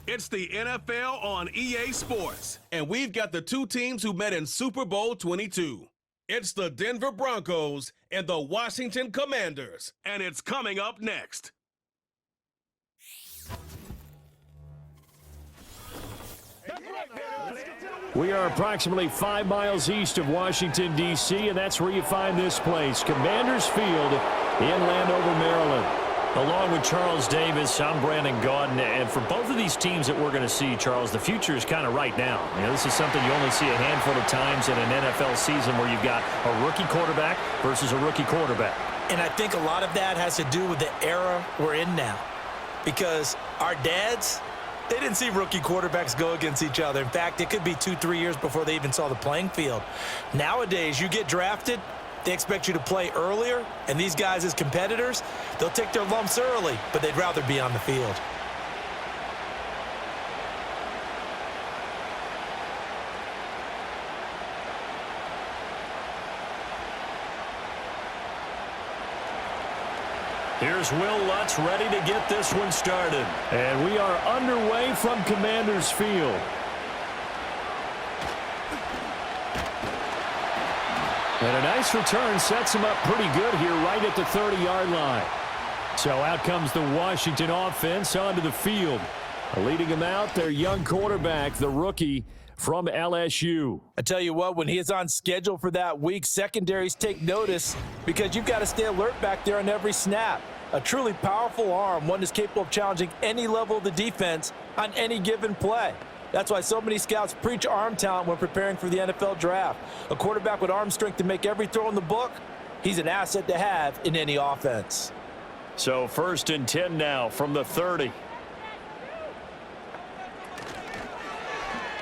It's the NFL on EA Sports, and we've got the two teams who met in Super Bowl 22. It's the Denver Broncos and the Washington Commanders, and it's coming up next. We are approximately 5 miles east of Washington, D.C., and that's where you find this place, Commanders Field in Landover, Maryland. Along with Charles Davis, I'm Brandon Gaudin, and for both of these teams that we're going to see, Charles, the future is kind of right now. You know, this is something you only see a handful of times in an NFL season where you've got a rookie quarterback versus a rookie quarterback. And I think a lot of that has to do with the era we're in now, because our dads, they didn't see rookie quarterbacks go against each other. In fact, it could be 2-3 years before they even saw the playing field. Nowadays, you get drafted, they expect you to play earlier, and these guys as competitors, they'll take their lumps early, but they'd rather be on the field. Here's Will Lutz ready to get this one started. And we are underway from Commanders Field. And a nice return sets him up pretty good here right at the 30-yard line. So out comes the Washington offense onto the field. Leading him out, their young quarterback, the rookie from LSU. I tell you what, when he is on schedule for that week, secondaries take notice because you've got to stay alert back there on every snap. A truly powerful arm, one that's capable of challenging any level of the defense on any given play. That's why so many scouts preach arm talent when preparing for the NFL draft. A quarterback with arm strength to make every throw in the book, he's an asset to have in any offense. So 1st and 10 now from the 30.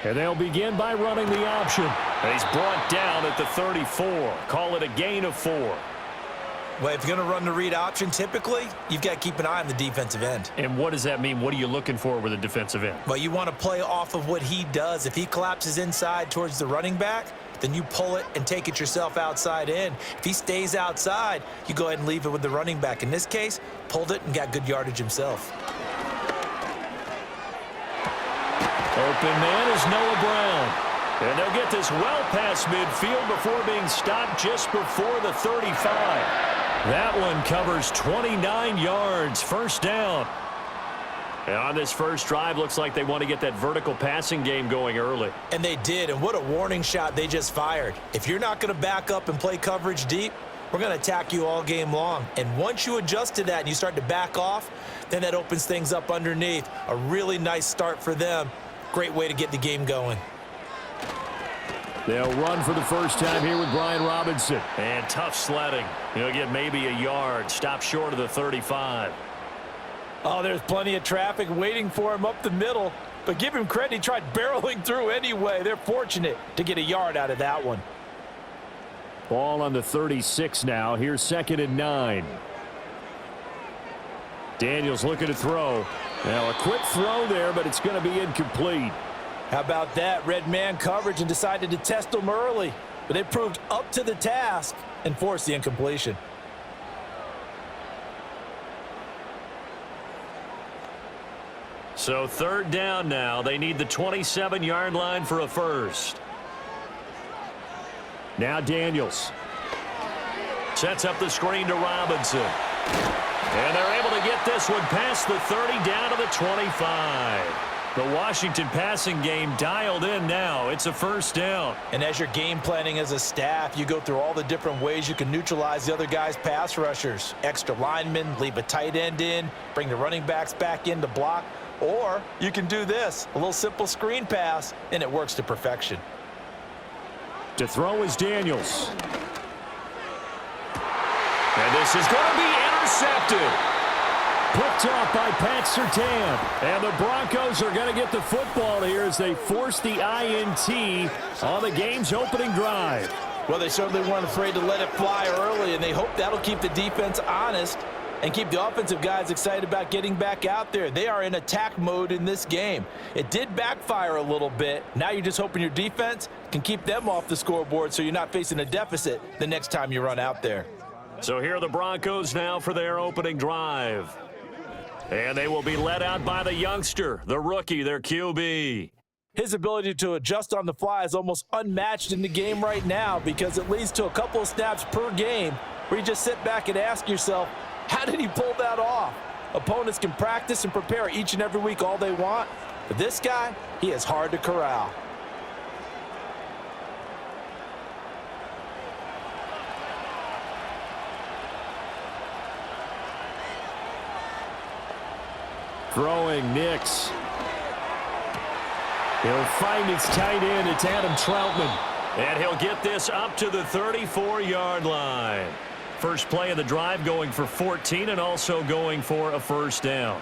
And they'll begin by running the option. He's brought down at the 34. Call it a gain of 4. Well, if you're going to run the read option, typically, you've got to keep an eye on the defensive end. And what does that mean? What are you looking for with a defensive end? Well, you want to play off of what he does. If he collapses inside towards the running back, then you pull it and take it yourself outside in. If he stays outside, you go ahead and leave it with the running back. In this case, pulled it and got good yardage himself. Open man is Noah Brown. And they'll get this well past midfield before being stopped just before the 35. That one covers 29 yards, 1st down. And on this first drive, looks like they want to get that vertical passing game going early. And they did, and what a warning shot they just fired. If you're not going to back up and play coverage deep, we're going to attack you all game long. And once you adjust to that and you start to back off, then that opens things up underneath. A really nice start for them. Great way to get the game going. They'll run for the first time here with Brian Robinson. And tough sledding. He'll get maybe a yard. Stop short of the 35. Oh, there's plenty of traffic waiting for him up the middle. But give him credit, he tried barreling through anyway. They're fortunate to get a yard out of that one. Ball on the 36 now. Here's 2nd and 9. Daniels looking to throw. Now a quick throw there, but it's going to be incomplete. How about that? Red man coverage and decided to test them early. But they proved up to the task and forced the incompletion. So 3rd down now. They need the 27-yard line for a first. Now Daniels. Sets up the screen to Robinson. And they're able to get this one past the 30 down to the 25. The Washington passing game dialed in now. It's a 1st down. And as you're game planning as a staff, you go through all the different ways you can neutralize the other guy's pass rushers. Extra linemen, leave a tight end in, bring the running backs back in to block. Or you can do this, a little simple screen pass, and it works to perfection. To throw is Daniels. And this is going to be intercepted. Picked off by Pat Surtain. And the Broncos are going to get the football here as they force the INT on the game's opening drive. Well, they certainly weren't afraid to let it fly early, and they hope that'll keep the defense honest and keep the offensive guys excited about getting back out there. They are in attack mode in this game. It did backfire a little bit. Now you're just hoping your defense can keep them off the scoreboard so you're not facing a deficit the next time you run out there. So here are the Broncos now for their opening drive. And they will be led out by the youngster, the rookie, their QB. His ability to adjust on the fly is almost unmatched in the game right now because it leads to a couple of snaps per game where you just sit back and ask yourself, how did he pull that off? Opponents can practice and prepare each and every week all they want, but this guy, he is hard to corral. Throwing Nix. He'll find his tight end. It's Adam Troutman. And he'll get this up to the 34-yard line. First play of the drive going for 14 and also going for a first down.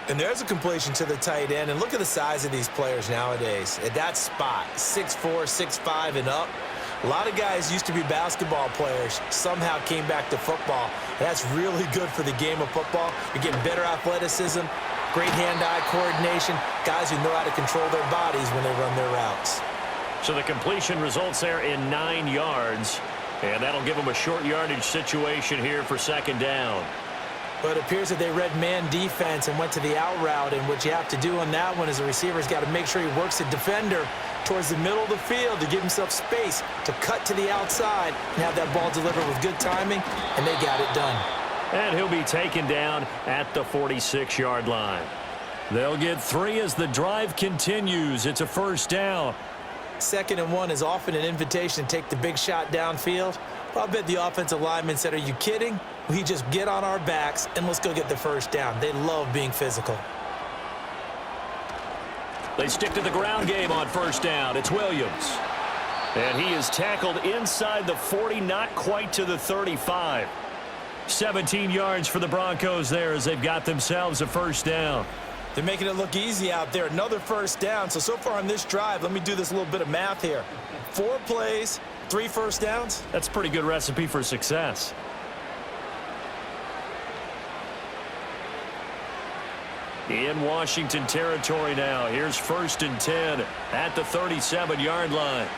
And there's a completion to the tight end. And look at the size of these players nowadays. At that spot, 6'4", 6'5", and up. A lot of guys used to be basketball players, somehow came back to football. And that's really good for the game of football. You're getting better athleticism, great hand-eye coordination, guys who know how to control their bodies when they run their routes. So the completion results there in 9 yards, and that'll give them a short yardage situation here for second down. But it appears that they read man defense and went to the out route, and what you have to do on that one is the receiver's got to make sure he works the defender towards the middle of the field to give himself space to cut to the outside and have that ball delivered with good timing, and they got it done. And he'll be taken down at the 46-yard line. They'll get 3 as the drive continues. It's a first down. 2nd and 1 is often an invitation to take the big shot downfield. But I bet the offensive lineman said, are you kidding? We just get on our backs and let's go get the first down. They love being physical. They stick to the ground game on first down. It's Williams. And he is tackled inside the 40, not quite to the 35. 17 yards for the Broncos there as they've got themselves a first down. They're making it look easy out there. Another first down. So far on this drive, let me do this little bit of math here. 4 plays, 3 first downs. That's a pretty good recipe for success. In Washington territory now. Here's 1st and 10 at the 37-yard line.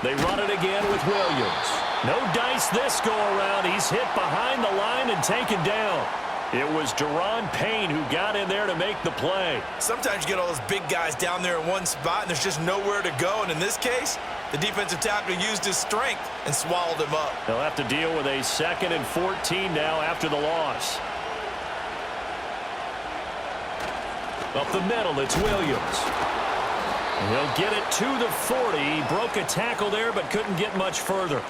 They run it again with Williams. No dice this go-around. He's hit behind the line and taken down. It was Deron Payne who got in there to make the play. Sometimes you get all those big guys down there in one spot, and there's just nowhere to go. And in this case, the defensive tackle used his strength and swallowed him up. They'll have to deal with a 2nd and 14 now after the loss. Up the middle, it's Williams. He'll get it to the 40. He broke a tackle there, but couldn't get much further.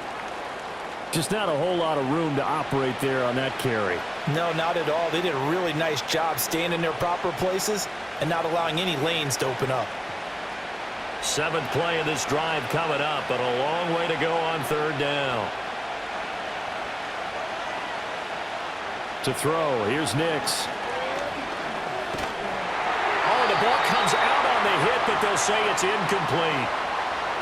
Just not a whole lot of room to operate there on that carry. No, not at all. They did a really nice job staying in their proper places and not allowing any lanes to open up. 7th play of this drive coming up, but a long way to go on 3rd down. To throw, here's Nix. Oh, the ball comes out on the hit, but they'll say it's incomplete.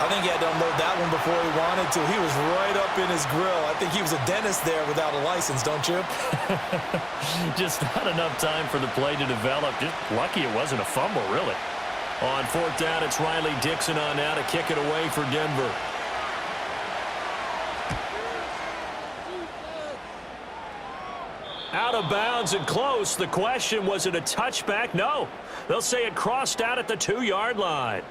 I think he had to unload that one before he wanted to. He was right up in his grill. I think he was a dentist there without a license, don't you? Just not enough time for the play to develop. Just lucky it wasn't a fumble, really. On 4th down, it's Riley Dixon on now to kick it away for Denver. Out of bounds and close. The question, was it a touchback? No. They'll say it crossed out at the 2-yard line.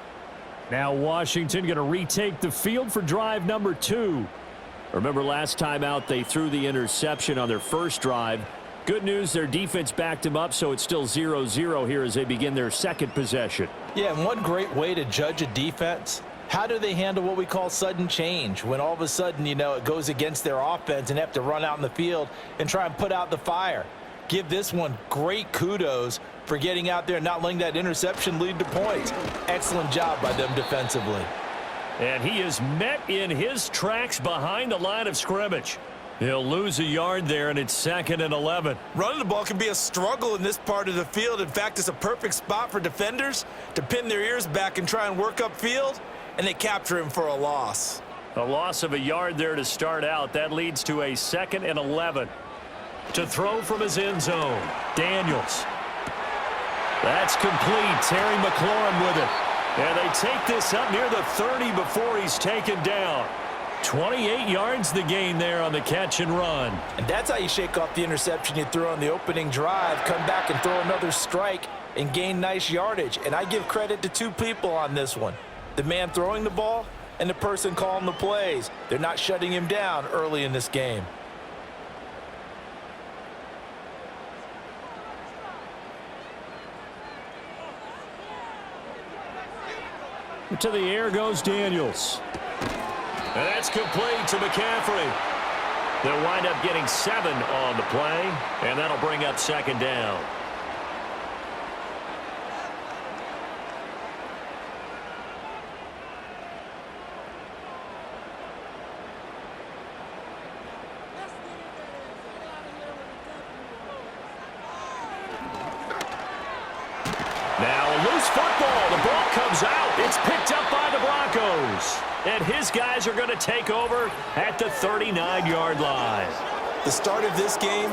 Now Washington going to retake the field for drive number 2. Remember last time out they threw the interception on their first drive. Good news, their defense backed them up, so it's still 0-0 here as they begin their 2nd possession. Yeah, and one great way to judge a defense, how do they handle what we call sudden change? When all of a sudden, you know, it goes against their offense and have to run out in the field and try and put out the fire. Give this one great kudos for getting out there and not letting that interception lead to points. Excellent job by them defensively. And he is met in his tracks behind the line of scrimmage. He'll lose a yard there, and it's 2nd and 11. Running the ball can be a struggle in this part of the field. In fact, it's a perfect spot for defenders to pin their ears back and try and work upfield, and they capture him for a loss. A loss of a yard there to start out. That leads to a 2nd and 11. To throw from his end zone, Daniels. That's complete. Terry McLaurin with it. And they take this up near the 30 before he's taken down. 28 yards the gain there on the catch and run. And that's how you shake off the interception you threw on the opening drive, come back and throw another strike and gain nice yardage. And I give credit to two people on this one, the man throwing the ball and the person calling the plays. They're not shutting him down early in this game. To the air goes Daniels. And that's complete to McCaffrey. They'll wind up getting 7 on the play, and that'll bring up second down. Now a loose football. The ball comes out. It's picked up by the Broncos. And his guys are going to take over at the 39-yard line. The start of this game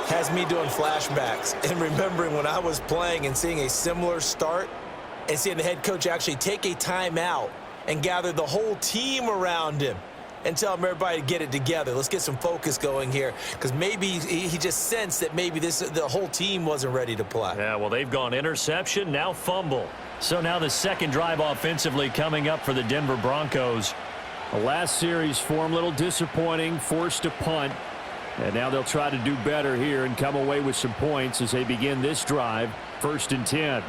has me doing flashbacks and remembering when I was playing and seeing a similar start and seeing the head coach actually take a timeout and gather the whole team around him and tell him everybody to get it together. Let's get some focus going here, because maybe he just sensed that maybe the whole team wasn't ready to play. Yeah, well, they've gone interception, now fumble. So now the second drive offensively coming up for the Denver Broncos. The last series for them, a little disappointing, forced to punt. And now they'll try to do better here and come away with some points as they begin this drive, 1st and 10.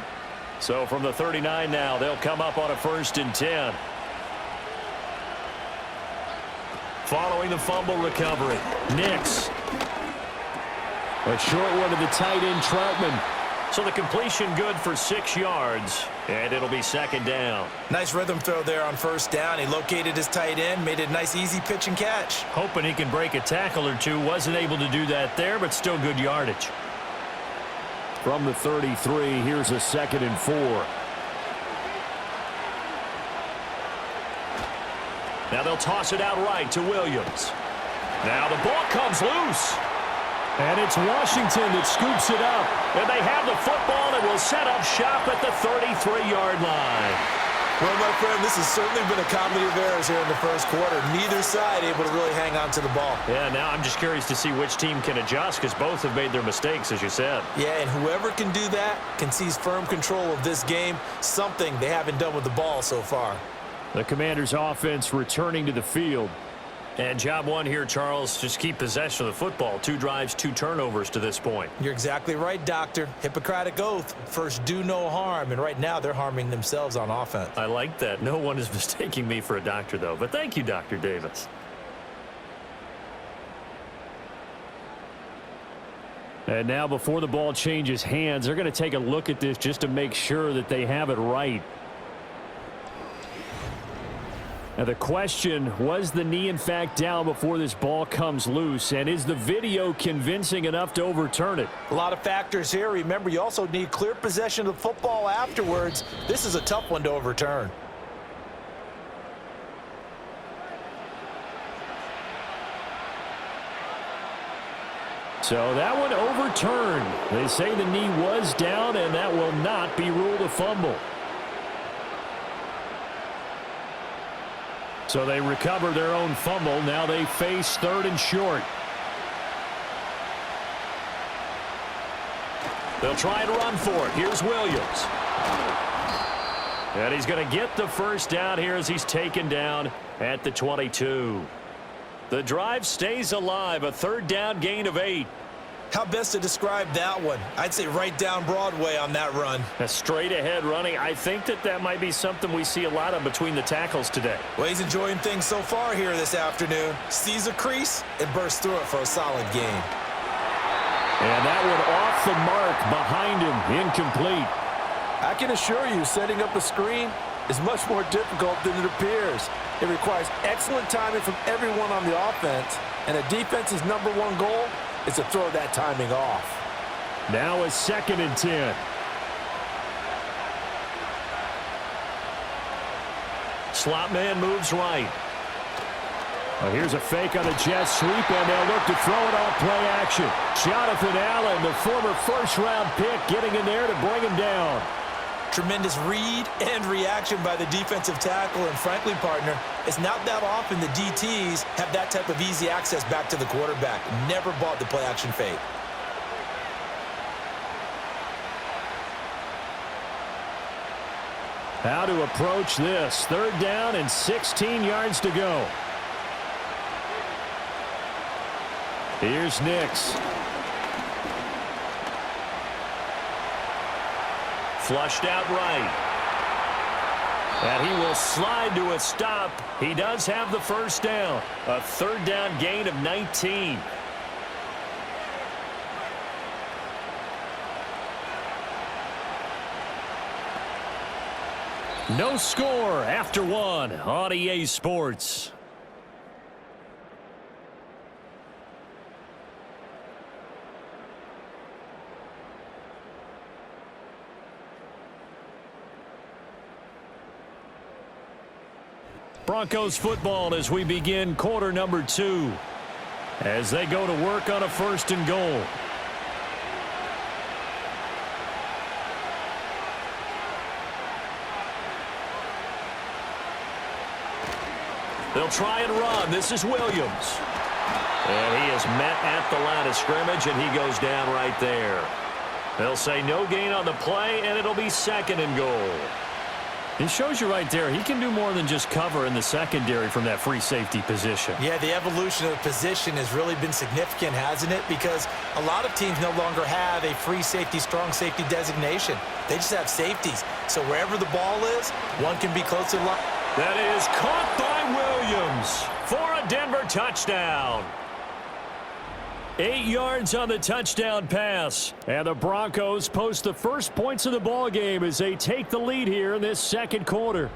So from the 39 now, they'll come up on a 1st and 10. Following the fumble recovery, Nix. A short one to the tight end, Troutman. So the completion good for 6 yards, and it'll be second down. Nice rhythm throw there on 1st down. He located his tight end, made it a nice easy pitch and catch. Hoping he can break a tackle or two. Wasn't able to do that there, but still good yardage. From the 33, here's a 2nd and 4. Now they'll toss it out right to Williams. Now the ball comes loose. And it's Washington that scoops it up. And they have the football and will set up shop at the 33-yard line. Well, my friend, this has certainly been a comedy of errors here in the first quarter. Neither side able to really hang on to the ball. Yeah, now I'm just curious to see which team can adjust, because both have made their mistakes, as you said. Yeah, and whoever can do that can seize firm control of this game, something they haven't done with the ball so far. The Commanders' offense returning to the field. And job one here, Charles, just keep possession of the football. 2 drives, 2 turnovers to this point. You're exactly right, Doctor. Hippocratic oath. First, do no harm. And right now, they're harming themselves on offense. I like that. No one is mistaking me for a doctor, though. But thank you, Dr. Davis. And now before the ball changes hands, they're going to take a look at this just to make sure that they have it right. Now the question, was the knee in fact down before this ball comes loose? And is the video convincing enough to overturn it? A lot of factors here. Remember, you also need clear possession of the football afterwards. This is a tough one to overturn. So that one overturned. They say the knee was down, and that will not be ruled a fumble. So they recover their own fumble. Now they face 3rd and short. They'll try and run for it. Here's Williams. And he's going to get the first down here as he's taken down at the 22. The drive stays alive. A 3rd down gain of 8. How best to describe that one? I'd say right down Broadway on that run. A straight ahead running. I think that might be something we see a lot of between the tackles today. Well, he's enjoying things so far here this afternoon. Sees a crease and bursts through it for a solid gain. And that one off the mark behind him, incomplete. I can assure you, setting up a screen is much more difficult than it appears. It requires excellent timing from everyone on the offense, and a defense's #1 goal is to throw that timing off. Now a 2nd and 10. Slot man moves right. Well, here's a fake on the jet sweep, and they'll look to throw it off play action. Jonathan Allen, the former 1st-round pick, getting in there to bring him down. Tremendous read and reaction by the defensive tackle, and frankly, partner, It's not that often the DTs have that type of easy access back to the quarterback. Never bought the play-action fake. How to approach this. 3rd down and 16 yards to go. Here's Nix. Flushed out right. And he will slide to a stop. He does have the first down. A 3rd down gain of 19. No score after 1 on EA Sports. Broncos football as we begin quarter number 2. As they go to work on a 1st and goal. They'll try and run. This is Williams. And he is met at the line of scrimmage, and he goes down right there. They'll say no gain on the play, and it'll be 2nd and goal. It shows you right there, he can do more than just cover in the secondary from that free safety position. Yeah, the evolution of the position has really been significant, hasn't it? Because a lot of teams no longer have a free safety, strong safety designation. They just have safeties. So wherever the ball is, one can be close to the line. That is caught by Williams for a Denver touchdown. 8 yards on the touchdown pass. And the Broncos post the first points of the ball game as they take the lead here in this 2nd quarter.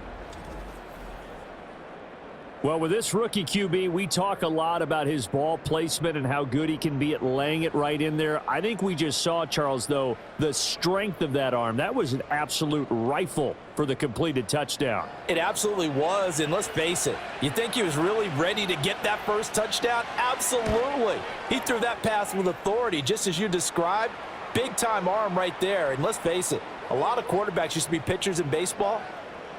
Well, with this rookie QB, we talk a lot about his ball placement and how good he can be at laying it right in there. I think we just saw, Charles, though, the strength of that arm. That was an absolute rifle for the completed touchdown. It absolutely was, and let's face it, you think he was really ready to get that first touchdown? Absolutely. He threw that pass with authority, just as you described. Big-time arm right there, and let's face it, a lot of quarterbacks used to be pitchers in baseball.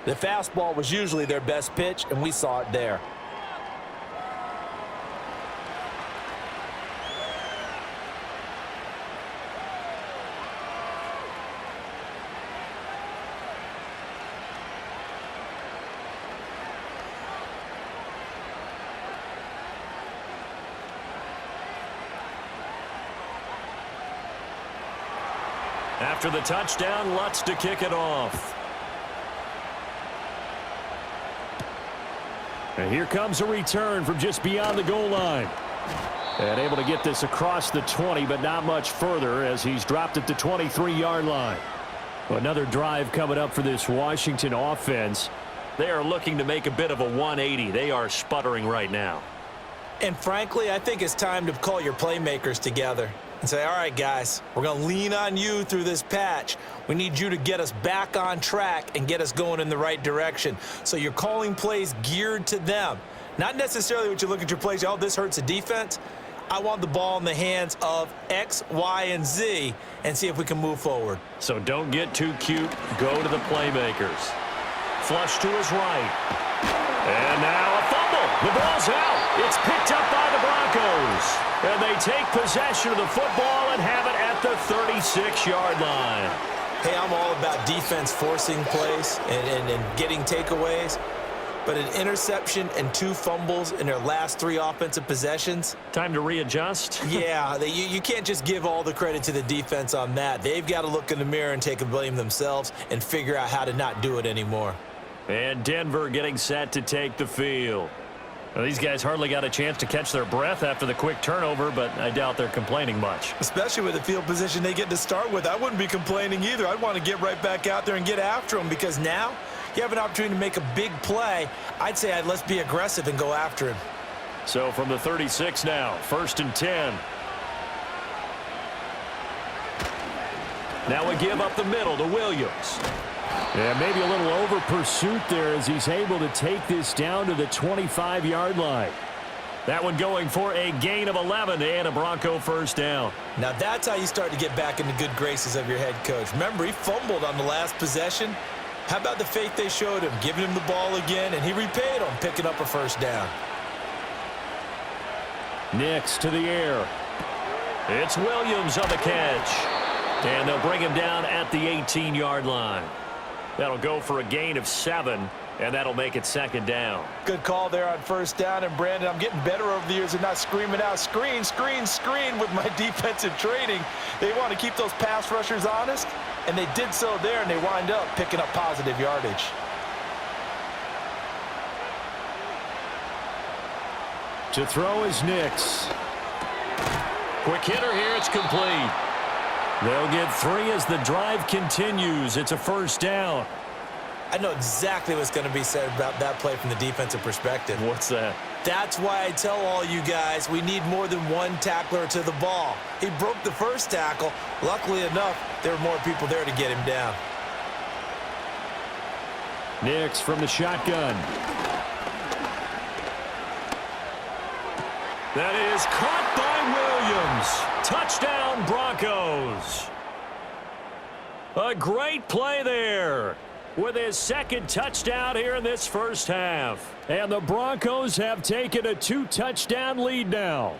The fastball was usually their best pitch, and we saw it there. After the touchdown, Lutz to kick it off. And here comes a return from just beyond the goal line. And able to get this across the 20, but not much further as he's dropped at the 23-yard line. Another drive coming up for this Washington offense. They are looking to make a bit of a 180. They are sputtering right now. And frankly, I think it's time to call your playmakers together and say, all right, guys, we're going to lean on you through this patch. We need you to get us back on track and get us going in the right direction. So you're calling plays geared to them. Not necessarily what you look at your plays, oh, this hurts the defense. I want the ball in the hands of X, Y, and Z and see if we can move forward. So don't get too cute. Go to the playmakers. Flush to his right. And now a fumble. The ball's out. It's picked up by the Broncos. And they take possession of the football and have it at the 36-yard line. Hey, I'm all about defense forcing plays and getting takeaways. But an interception and 2 fumbles in their last 3 offensive possessions. Time to readjust? Yeah, you can't just give all the credit to the defense on that. They've got to look in the mirror and take the blame themselves and figure out how to not do it anymore. And Denver getting set to take the field. Well, these guys hardly got a chance to catch their breath after the quick turnover, but I doubt they're complaining much. Especially with the field position they get to start with. I wouldn't be complaining either. I'd want to get right back out there and get after them because now you have an opportunity to make a big play. I'd say let's be aggressive and go after him. So from the 36 now, 1st and 10. Now we give up the middle to Williams. Yeah, maybe a little over pursuit there as he's able to take this down to the 25-yard line. That one going for a gain of 11 and a Bronco first down. Now that's how you start to get back into good graces of your head coach. Remember, he fumbled on the last possession. How about the faith they showed him, giving him the ball again, and he repaid them, picking up a first down. Nix to the air. It's Williams on the catch. And they'll bring him down at the 18-yard line. That'll go for a gain of 7, and that'll make it second down. Good call there on first down. And, Brandon, I'm getting better over the years and not screaming out, screen, screen, screen with my defensive training. They want to keep those pass rushers honest, and they did so there, and they wind up picking up positive yardage. To throw is Nix. Quick hitter here. It's complete. They'll get 3 as the drive continues. It's a first down. I know exactly what's going to be said about that play from the defensive perspective. What's that? That's why I tell all you guys we need more than one tackler to the ball. He broke the first tackle. Luckily enough, there were more people there to get him down. Nix from the shotgun. That is caught by Williams. Touchdown, Broncos. A great play there with his second touchdown here in this first half. And the Broncos have taken a 2-touchdown lead now.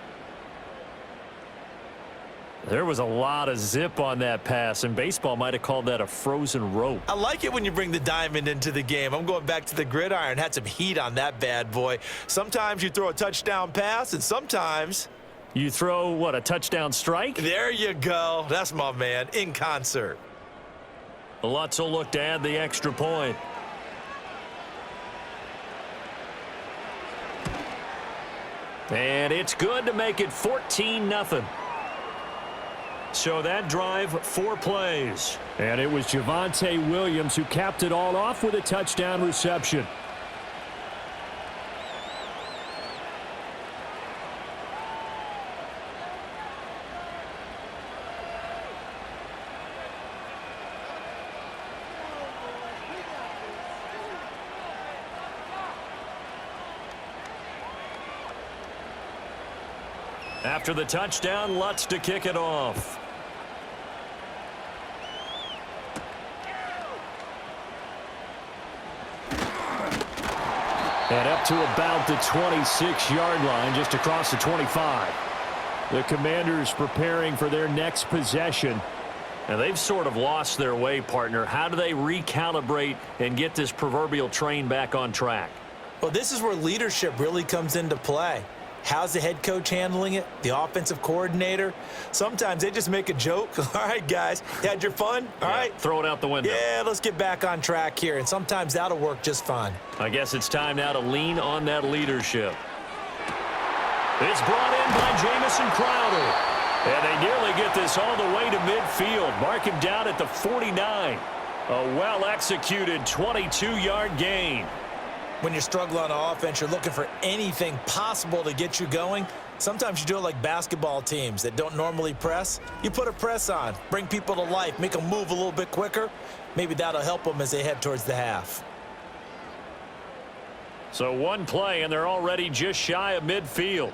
There was a lot of zip on that pass, and baseball might have called that a frozen rope. I like it when you bring the diamond into the game. I'm going back to the gridiron. Had some heat on that bad boy. Sometimes you throw a touchdown pass, and sometimes you throw, what, a touchdown strike? There you go. That's my man, in concert. Lutz will look to add the extra point. And it's good to make it 14-0. So that drive, 4 plays. And it was Javonte Williams who capped it all off with a touchdown reception. After the touchdown, Lutz to kick it off. And up to about the 26-yard line, just across the 25. The Commanders preparing for their next possession. And they've sort of lost their way, partner. How do they recalibrate and get this proverbial train back on track? Well, this is where leadership really comes into play. How's the head coach handling it? The offensive coordinator? Sometimes they just make a joke. All right, guys, you had your fun? All right. Throw it out the window. Yeah, let's get back on track here. And sometimes that'll work just fine. I guess it's time now to lean on that leadership. It's brought in by Jamison Crowder. And they nearly get this all the way to midfield. Mark him down at the 49. A well-executed 22-yard gain. When you're struggling on offense, you're looking for anything possible to get you going. Sometimes you do it like basketball teams that don't normally press. You put a press on, bring people to life, make them move a little bit quicker. Maybe that'll help them as they head towards the half. So one play, and they're already just shy of midfield.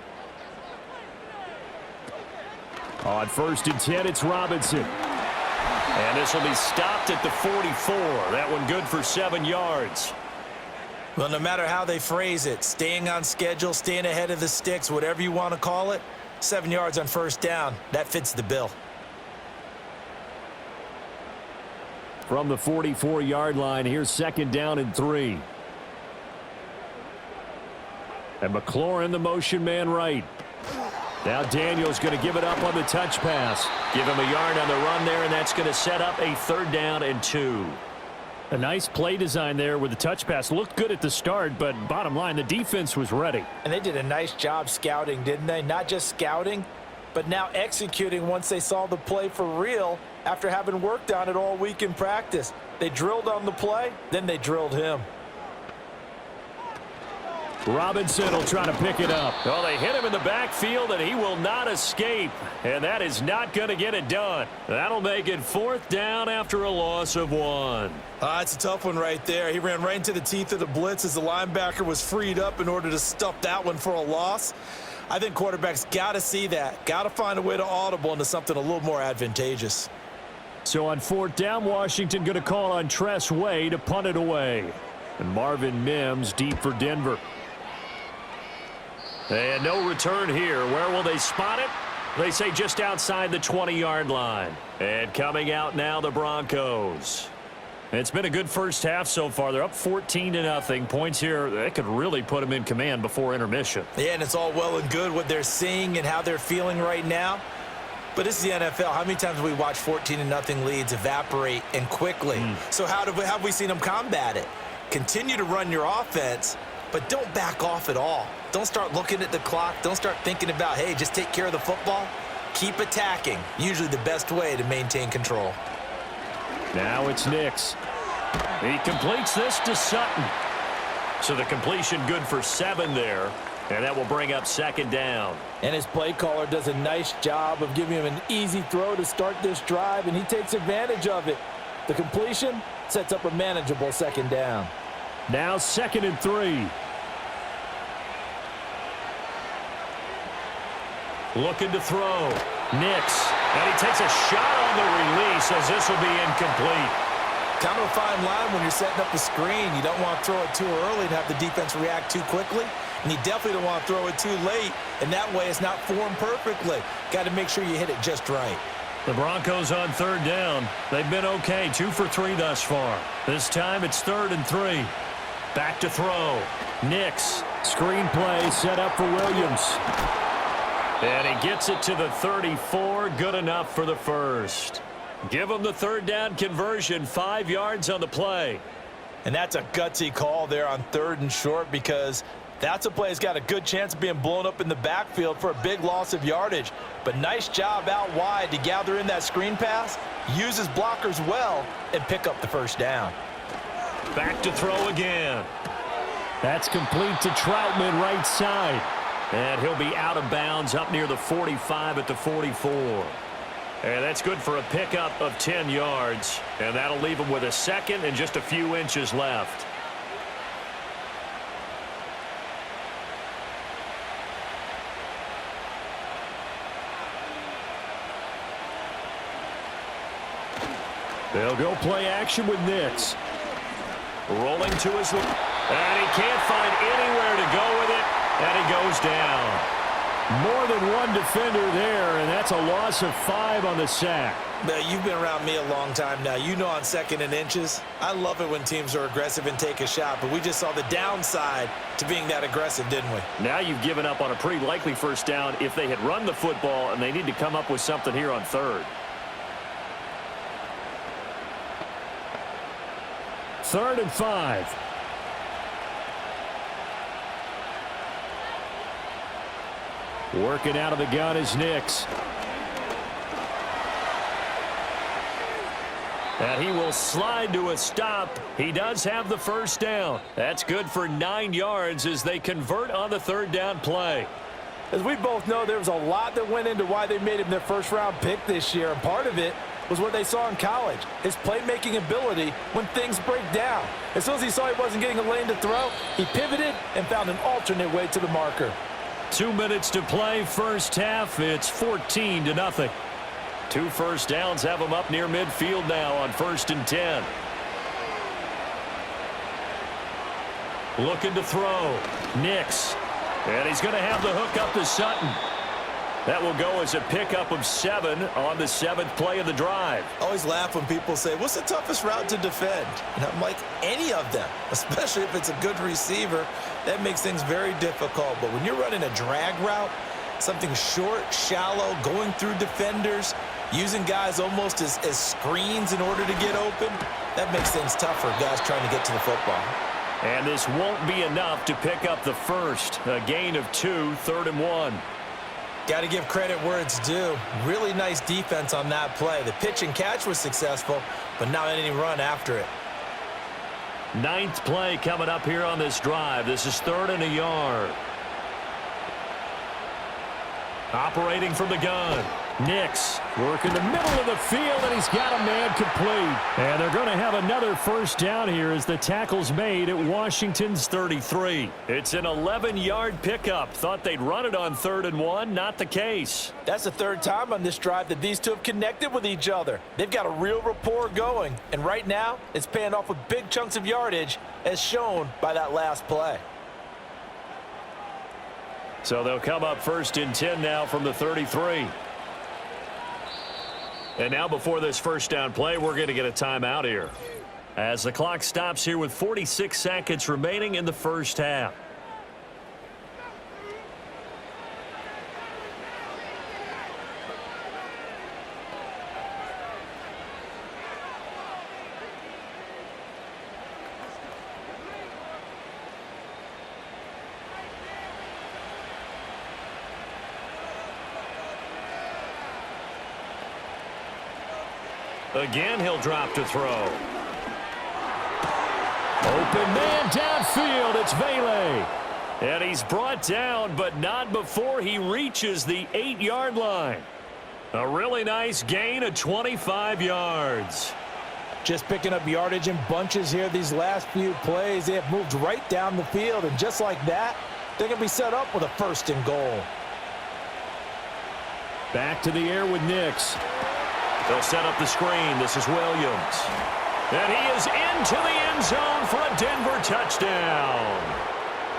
On 1st and 10, it's Robinson. And this will be stopped at the 44. That one good for 7 yards. Well, no matter how they phrase it, staying on schedule, staying ahead of the sticks, whatever you want to call it, 7 yards on first down, that fits the bill. From the 44-yard line, here's 2nd down and 3. And McLaurin, the motion man right. Now Daniel's going to give it up on the touch pass. Give him a yard on the run there, and that's going to set up a 3rd down and 2. A nice play design there with the touch pass. Looked good at the start, but bottom line, the defense was ready. And they did a nice job scouting, didn't they? Not just scouting, but now executing once they saw the play for real after having worked on it all week in practice. They drilled on the play, then they drilled him. Robinson will try to pick it up. Well, they hit him in the backfield, and he will not escape. And that is not going to get it done. That'll make it 4th down after a loss of 1. It's a tough one right there. He ran right into the teeth of the blitz as the linebacker was freed up in order to stuff that one for a loss. I think quarterbacks got to see that. Got to find a way to audible into something a little more advantageous. So on 4th down, Washington going to call on Tress Way to punt it away. And Marvin Mims deep for Denver. And no return here. Where will they spot it? They say just outside the 20-yard line. And coming out now, the Broncos. It's been a good first half so far. They're up 14-0. Points here, that could really put them in command before intermission. Yeah, and it's all well and good what they're seeing and how they're feeling right now. But this is the NFL. How many times have we watched 14-0 leads evaporate and quickly? So how have we seen them combat it? Continue to run your offense, but don't back off at all. Don't start looking at the clock. Don't start thinking about, hey, just take care of the football. Keep attacking. Usually the best way to maintain control. Now it's Nix. He completes this to Sutton. So the completion good for 7 there. And that will bring up 2nd down. And his play caller does a nice job of giving him an easy throw to start this drive, and he takes advantage of it. The completion sets up a manageable 2nd down. Now 2nd and 3. Looking to throw. Nix. And he takes a shot on the release as this will be incomplete. Kind of a fine line when you're setting up the screen. You don't want to throw it too early and have the defense react too quickly. And you definitely don't want to throw it too late. And that way it's not formed perfectly. Got to make sure you hit it just right. The Broncos on 3rd down. They've been okay. 2 for 3 thus far. This time it's 3rd and 3. Back to throw. Nix. Screen play set up for Williams. And he gets it to the 34. Good enough for the first. Give him the 3rd down conversion. 5 yards on the play. And that's a gutsy call there on 3rd and short, because that's a play that's got a good chance of being blown up in the backfield for a big loss of yardage. But nice job out wide to gather in that screen pass, use his blockers well, and pick up the 1st down. Back to throw again. That's complete to Troutman, right side. And he'll be out of bounds up near the 45 at the 44. And that's good for a pickup of 10 yards. And that'll leave him with a 2nd and just a few inches left. They'll go play action with Nix. Rolling to his left. And he can't find anywhere to go with it. And he goes down. More than one defender there, and that's a loss of 5 on the sack. Now, you've been around me a long time now. You know on 2nd and inches, I love it when teams are aggressive and take a shot, but we just saw the downside to being that aggressive, didn't we? Now you've given up on a pretty likely 1st down if they had run the football, and they need to come up with something here on 3rd. 3rd and 5. Working out of the gun is Nix. And he will slide to a stop. He does have the 1st down. That's good for 9 yards as they convert on the 3rd down play. As we both know, there was a lot that went into why they made him their 1st-round pick this year, and part of it was what they saw in college, his playmaking ability when things break down. As soon as he saw he wasn't getting a lane to throw, he pivoted and found an alternate way to the marker. 2 minutes to play, 1st half. It's 14-0. 2 1st downs have them up near midfield now on 1st and 10. Looking to throw. Nix. And he's going to have the hook up to Sutton. That will go as a pickup of 7 on the 7th play of the drive. I always laugh when people say, what's the toughest route to defend? And I'm like, any of them, especially if it's a good receiver. That makes things very difficult. But when you're running a drag route, something short, shallow, going through defenders, using guys almost as screens in order to get open, that makes things tough for guys trying to get to the football. And this won't be enough to pick up the 1st. A gain of 2, 3rd and 1. Got to give credit where it's due. Really nice defense on that play. The pitch and catch was successful, but not any run after it. 9th play coming up here on this drive. This is 3rd and a yard. Operating from the gun. Nix working the middle of the field, and he's got a man complete. And they're going to have another first down here as the tackle's made at Washington's 33. It's an 11-yard pickup. Thought they'd run it on 3rd and 1. Not the case. That's the third time on this drive that these two have connected with each other. They've got a real rapport going. And right now, it's paying off with big chunks of yardage, as shown by that last play. So they'll come up 1st and 10 now from the 33. And now before this first down play, we're going to get a timeout here, as the clock stops here with 46 seconds remaining in the first half. Again, he'll drop to throw. Open man downfield. It's Vele. And he's brought down, but not before he reaches the 8-yard line. A really nice gain of 25 yards. Just picking up yardage in bunches here these last few plays. They have moved right down the field, and just like that, they're going to be set up with a 1st and goal. Back to the air with Nix. They'll set up the screen. This is Williams. And he is into the end zone for a Denver touchdown.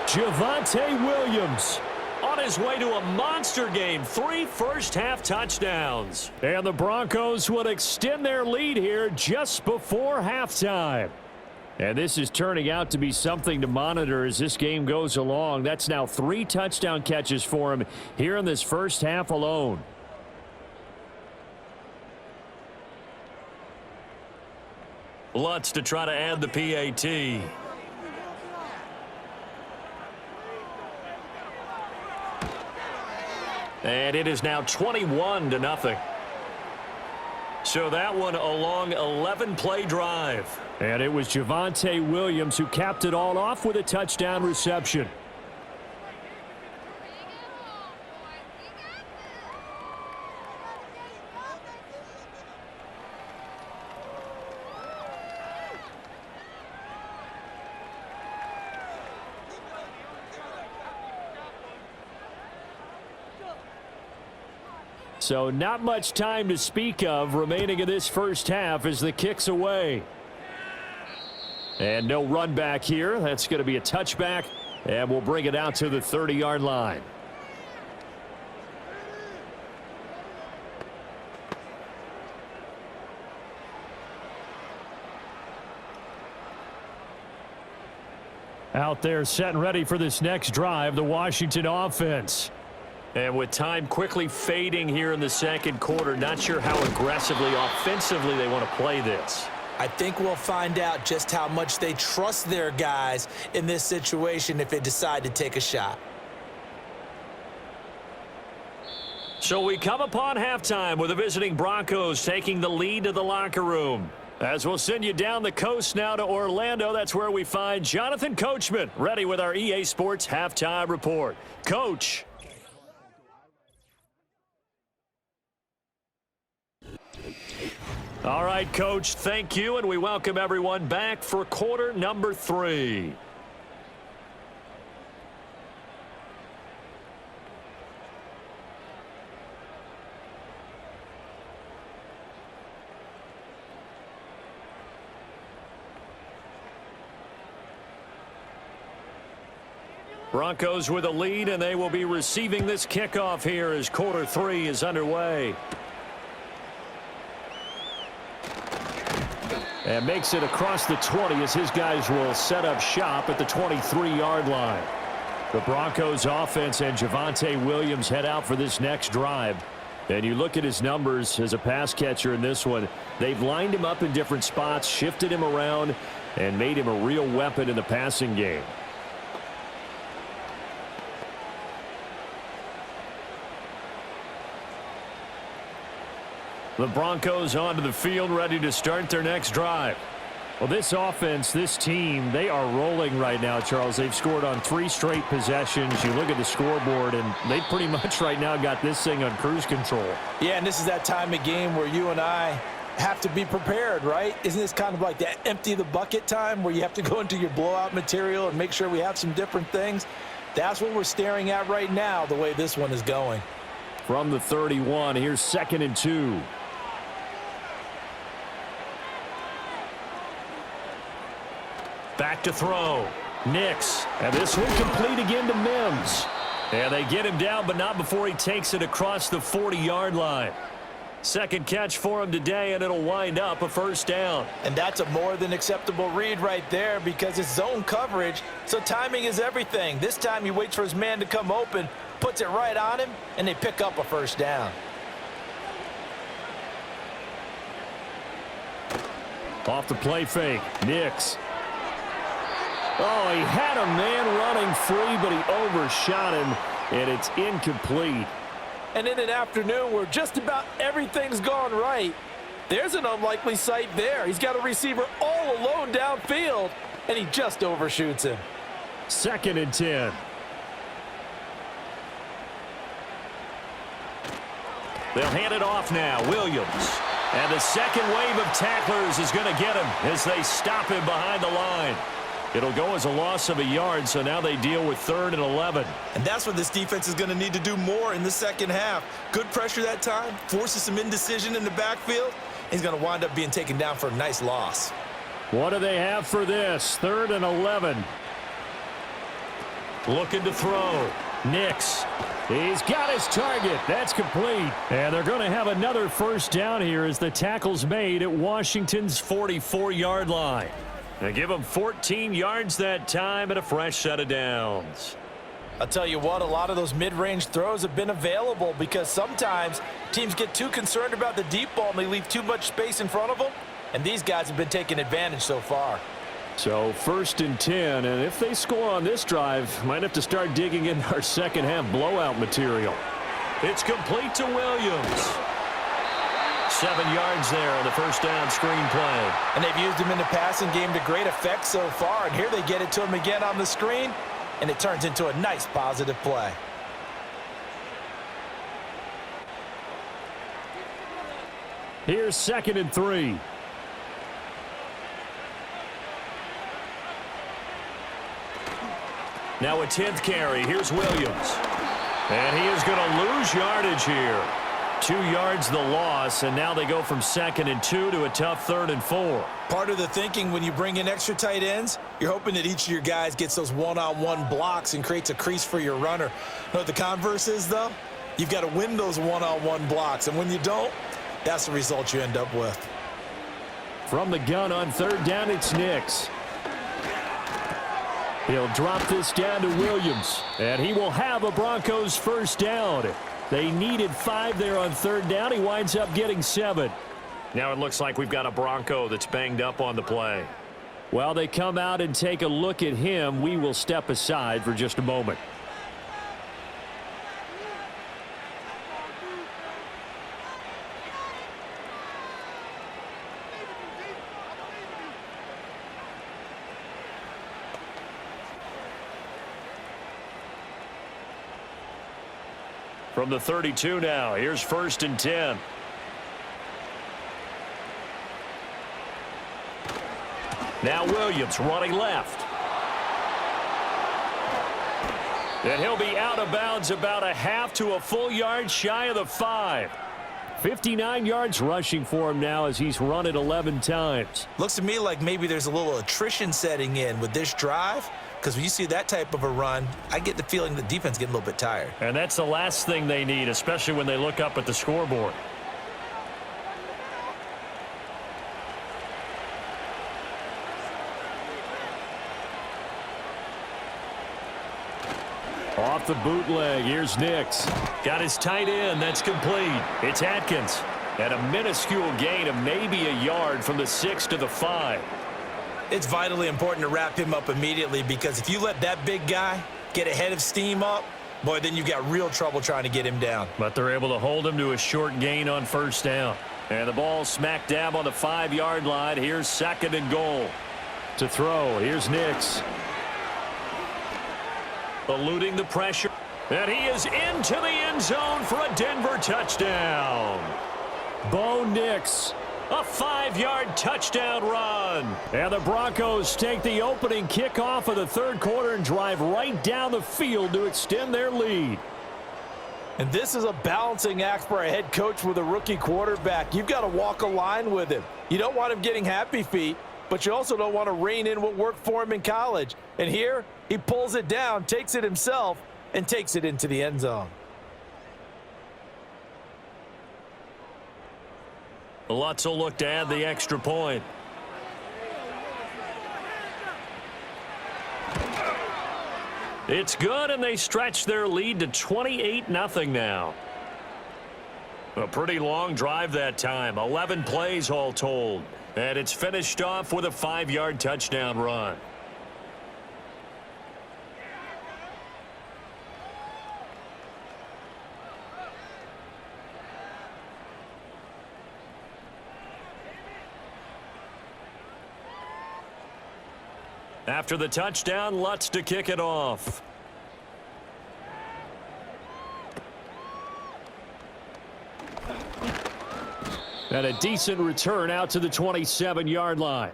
Javonte Williams On his way to a monster game. 3 first-half touchdowns. And the Broncos would extend their lead here just before halftime. And this is turning out to be something to monitor as this game goes along. That's now 3 touchdown catches for him here in this first half alone. Lutz to try to add the PAT. And it is now 21-0. So that one a long 11-play drive. And it was Javonte Williams who capped it all off with a touchdown reception. So not much time to speak of remaining in this first half as the kick's away. And no run back here. That's going to be a touchback, and we'll bring it out to the 30-yard line. Out there set and ready for this next drive, the Washington offense. And with time quickly fading here in the second quarter, not sure how aggressively, offensively they want to play this. I think we'll find out just how much they trust their guys in this situation if they decide to take a shot. So we come upon halftime with the visiting Broncos taking the lead to the locker room. As we'll send you down the coast now to Orlando, that's where we find Jonathan Coachman ready with our EA Sports Halftime Report. Coach. All right, Coach, thank you, and we welcome everyone back for quarter number 3. Broncos with a lead, and they will be receiving this kickoff here as quarter 3 is underway. And makes it across the 20 as his guys will set up shop at the 23-yard line. The Broncos offense and Javonte Williams head out for this next drive. And you look at his numbers as a pass catcher in this one. They've lined him up in different spots, shifted him around, and made him a real weapon in the passing game. The Broncos onto the field ready to start their next drive. Well, this offense, this team, they are rolling right now, Charles. They've scored on 3 straight possessions. You look at the scoreboard, and they pretty much right now got this thing on cruise control. Yeah, and this is that time of game where you and I have to be prepared, right? Isn't this kind of like that empty the bucket time where you have to go into your blowout material and make sure we have some different things? That's what we're staring at right now, the way this one is going. From the 31, here's 2nd and 2. Back to throw. Nix. And this one complete again to Mims. And they get him down, but not before he takes it across the 40-yard line. Second catch for him today, and it'll wind up a first down. And that's a more than acceptable read right there because it's zone coverage, so timing is everything. This time he waits for his man to come open, puts it right on him, and they pick up a first down. Off the play fake, Nix. Oh, he had a man running free, but he overshot him, and it's incomplete. And in an afternoon where just about everything's gone right, there's an unlikely sight there. He's got a receiver all alone downfield, and he just overshoots him. 2nd and 10. They'll hand it off now. Williams. And the second wave of tacklers is going to get him as they stop him behind the line. It'll go as a loss of a yard, so now they deal with 3rd and 11. And that's what this defense is going to need to do more in the second half. Good pressure that time, forces some indecision in the backfield. He's going to wind up being taken down for a nice loss. What do they have for this? 3rd and 11. Looking to throw. Nix. He's got his target. That's complete. And they're going to have another first down here as the tackle's made at Washington's 44-yard line. They give him 14 yards that time and a fresh set of downs. I'll tell you what, a lot of those mid-range throws have been available because sometimes teams get too concerned about the deep ball and they leave too much space in front of them, and these guys have been taking advantage so far. So 1st and 10, and if they score on this drive, might have to start digging in our second half blowout material. It's complete to Williams. 7 yards there on the first down screen play. And they've used him in the passing game to great effect so far. And here they get it to him again on the screen, and it turns into a nice positive play. Here's 2nd and 3. Now a 10th carry. Here's Williams. And he is going to lose yardage here. 2 yards the loss, and now they go from 2nd and 2 to a tough 3rd and 4. Part of the thinking when you bring in extra tight ends, you're hoping that each of your guys gets those one-on-one blocks and creates a crease for your runner. You know what the converse is, though? You've got to win those one-on-one blocks, and when you don't, that's the result you end up with. From the gun on 3rd down, it's Nix. He'll drop this down to Williams, and he will have a Broncos first down. They needed 5 there on 3rd down. He winds up getting 7. Now it looks like we've got a Bronco that's banged up on the play. While they come out and take a look at him, we will step aside for just a moment. From the 32 now, here's 1st and 10. Now Williams running left. And he'll be out of bounds about a half to a full yard shy of the 5. 59 yards rushing for him now as he's run it 11 times. Looks to me like maybe there's a little attrition setting in with this drive. Because when you see that type of a run, I get the feeling the defense getting a little bit tired. And that's the last thing they need, especially when they look up at the scoreboard. Off the bootleg, here's Nix. Got his tight end, that's complete. It's Atkins. And a minuscule gain of maybe a yard from the 6 to the 5. It's vitally important to wrap him up immediately because if you let that big guy get ahead of steam up, boy, then you've got real trouble trying to get him down. But they're able to hold him to a short gain on first down. And the ball smack dab on the 5-yard line. Here's 2nd and goal. To throw, here's Nix. Eluding the pressure. And he is into the end zone for a Denver touchdown. Bo Nix. A 5-yard touchdown run. And the Broncos take the opening kickoff of the third quarter and drive right down the field to extend their lead. And this is a balancing act for a head coach with a rookie quarterback. You've got to walk a line with him. You don't want him getting happy feet, but you also don't want to rein in what worked for him in college. And here, he pulls it down, takes it himself, and takes it into the end zone. Lutz will look to add the extra point. It's good, and they stretch their lead to 28-0 now. A pretty long drive that time, 11 plays all told. And it's finished off with a 5-yard touchdown run. After the touchdown, Lutz to kick it off. And a decent return out to the 27-yard line.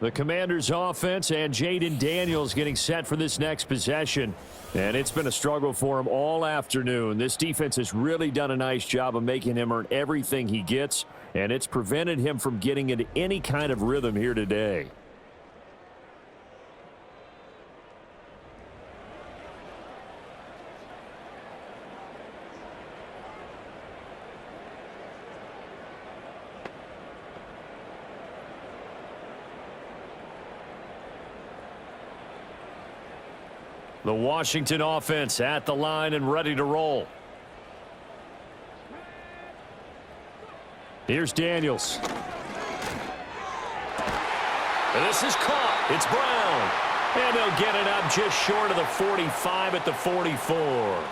The Commanders' offense and Jaden Daniels getting set for this next possession. And it's been a struggle for him all afternoon. This defense has really done a nice job of making him earn everything he gets, and it's prevented him from getting into any kind of rhythm here today. The Washington offense at the line and ready to roll. Here's Daniels. And this is caught. It's Brown. And they'll get it up just short of the 45 at the 44.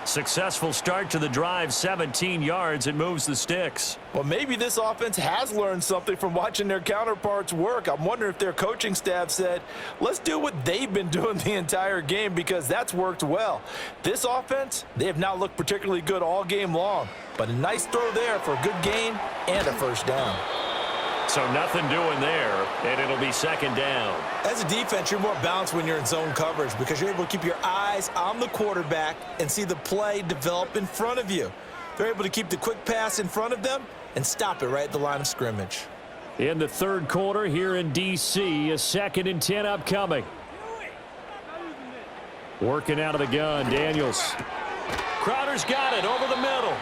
Successful start to the drive, 17 yards. It moves the sticks. Well, maybe this offense has learned something from watching their counterparts work. I'm wondering if their coaching staff said, let's do what they've been doing the entire game, because that's worked well. This offense, they have not looked particularly good all game long, but a nice throw there for a good gain and a first down. So nothing doing there, and it'll be 2nd down. As a defense, you're more balanced when you're in zone coverage because you're able to keep your eyes on the quarterback and see the play develop in front of you. They're able to keep the quick pass in front of them and stop it right at the line of scrimmage. In the third quarter here in D.C., a 2nd and 10 upcoming. Working out of the gun, Daniels. Crowder's got it over the middle.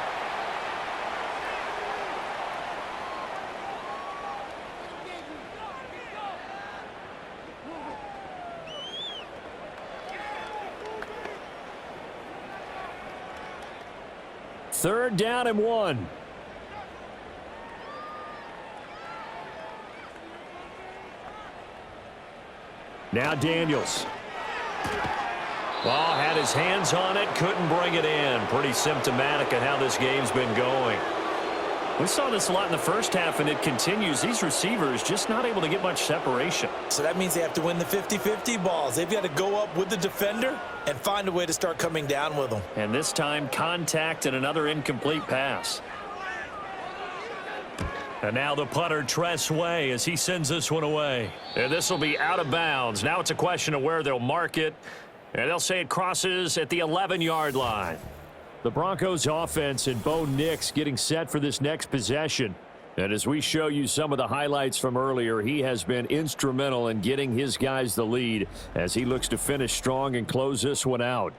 Third down and 1. Now Daniels. Well, had his hands on it, couldn't bring it in. Pretty symptomatic of how this game's been going. We saw this a lot in the first half, and it continues. These receivers just not able to get much separation. So that means they have to win the 50-50 balls. They've got to go up with the defender and find a way to start coming down with them. And this time, contact and another incomplete pass. And now the punter, Tress Way, as he sends this one away. And this will be out of bounds. Now it's a question of where they'll mark it. And they'll say it crosses at the 11-yard line. The Broncos offense and Bo Nix getting set for this next possession. And as we show you some of the highlights from earlier, he has been instrumental in getting his guys the lead as he looks to finish strong and close this one out.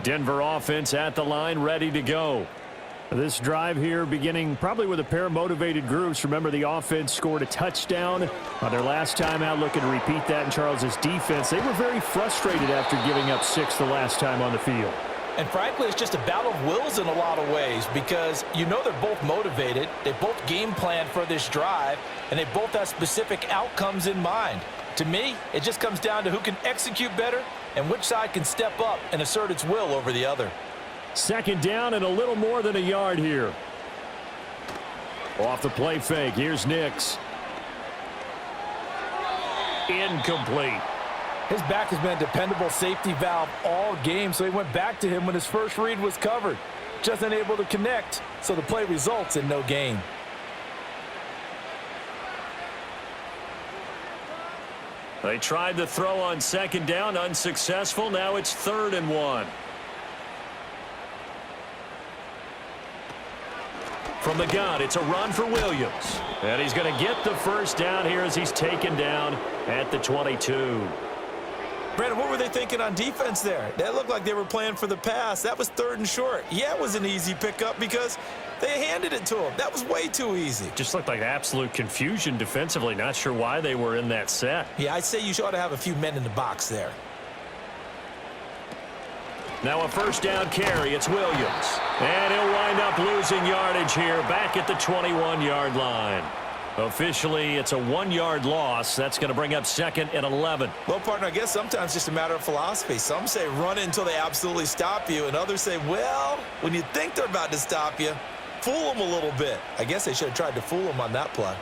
Denver offense at the line, ready to go. This drive here beginning probably with a pair of motivated groups. Remember, the offense scored a touchdown on their last time out, looking to repeat that in Charles's defense. They were very frustrated after giving up 6 the last time on the field. And frankly, it's just a battle of wills in a lot of ways because you know they're both motivated, they both game plan for this drive, and they both have specific outcomes in mind. To me, it just comes down to who can execute better and which side can step up and assert its will over the other. Second down and a little more than a yard here. Off the play fake, here's Nix. Incomplete. His back has been a dependable safety valve all game, so he went back to him when his first read was covered. Just unable to connect, so the play results in no gain. They tried the throw on second down, unsuccessful. Now it's 3rd and 1. From the gun, it's a run for Williams. And he's going to get the first down here as he's taken down at the 22. Brandon, what were they thinking on defense there? That looked like they were playing for the pass. That was 3rd and short. Yeah, it was an easy pickup because they handed it to him. That was way too easy. Just looked like absolute confusion defensively. Not sure why they were in that set. Yeah, I'd say you ought to have a few men in the box there. Now a first down carry. It's Williams. And he'll wind up losing yardage here back at the 21-yard line. Officially, it's a 1-yard loss. That's going to bring up 2nd and 11. Well, partner, I guess sometimes it's just a matter of philosophy. Some say run until they absolutely stop you, and others say, well, when you think they're about to stop you, fool them a little bit. I guess they should have tried to fool them on that play.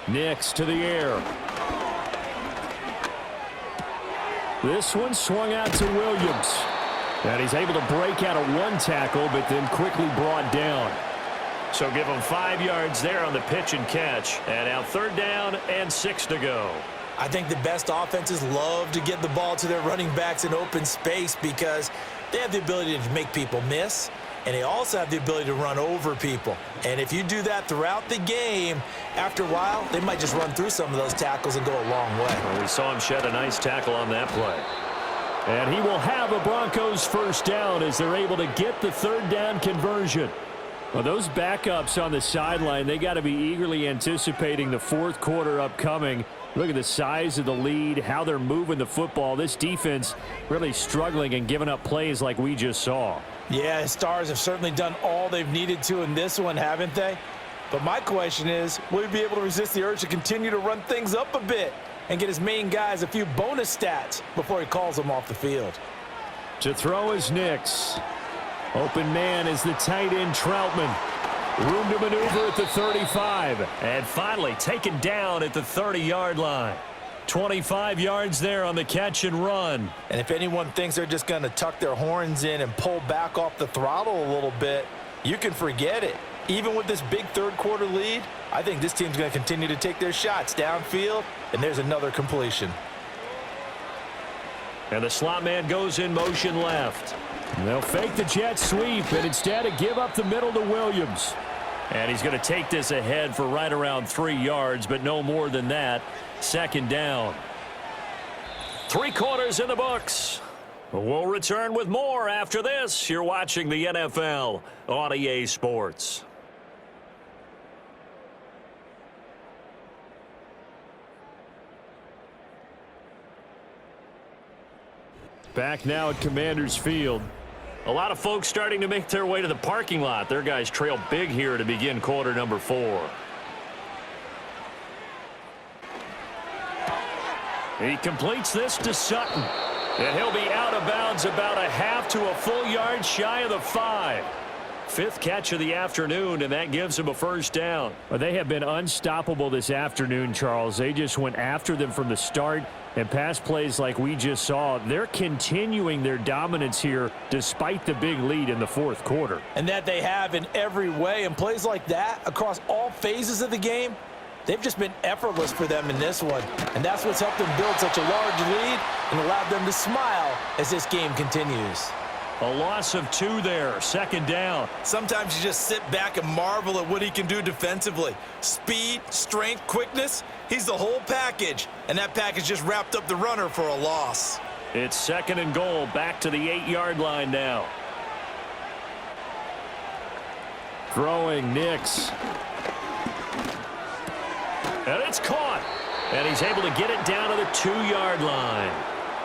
Nix to the air. This one swung out to Williams. And he's able to break out of one tackle, but then quickly brought down. So give them 5 yards there on the pitch and catch. And now 3rd down and 6 to go. I think the best offenses love to get the ball to their running backs in open space because they have the ability to make people miss, and they also have the ability to run over people. And if you do that throughout the game, after a while, they might just run through some of those tackles and go a long way. Well, we saw him shed a nice tackle on that play. And he will have a Broncos first down as they're able to get the 3rd down conversion. Well, those backups on the sideline, they got to be eagerly anticipating the 4th quarter upcoming. Look at the size of the lead, how they're moving the football. This defense really struggling and giving up plays like we just saw. Yeah, Stars have certainly done all they've needed to in this one, haven't they? But my question is, will he be able to resist the urge to continue to run things up a bit and get his main guys a few bonus stats before he calls them off the field? To throw is Nix. Open man is the tight end Troutman. Room to maneuver at the 35. And finally taken down at the 30-yard line. 25 yards there on the catch and run. And if anyone thinks they're just going to tuck their horns in and pull back off the throttle a little bit, you can forget it. Even with this big 3rd quarter lead, I think this team's going to continue to take their shots downfield, and there's another completion. And the slot man goes in motion left. They'll fake the jet sweep and instead give up the middle to Williams. And he's going to take this ahead for right around 3 yards, but no more than that. 2nd down. 3 quarters in the books. We'll return with more after this. You're watching the NFL on EA Sports. Back now at Commander's Field. A lot of folks starting to make their way to the parking lot. Their guys trail big here to begin quarter number 4. He completes this to Sutton. And he'll be out of bounds about a half to a full yard shy of the 5. 5th catch of the afternoon, and that gives him a first down. Well, they have been unstoppable this afternoon, Charles. They just went after them from the start, and pass plays like we just saw. They're continuing their dominance here despite the big lead in the 4th quarter. And that they have in every way, and plays like that across all phases of the game, they've just been effortless for them in this one. And that's what's helped them build such a large lead and allowed them to smile as this game continues. A loss of 2 there, 2nd down. Sometimes you just sit back and marvel at what he can do defensively. Speed, strength, quickness, he's the whole package. And that package just wrapped up the runner for a loss. It's 2nd and goal, back to the 8-yard line now. Throwing Nix. And it's caught. And he's able to get it down to the 2-yard line.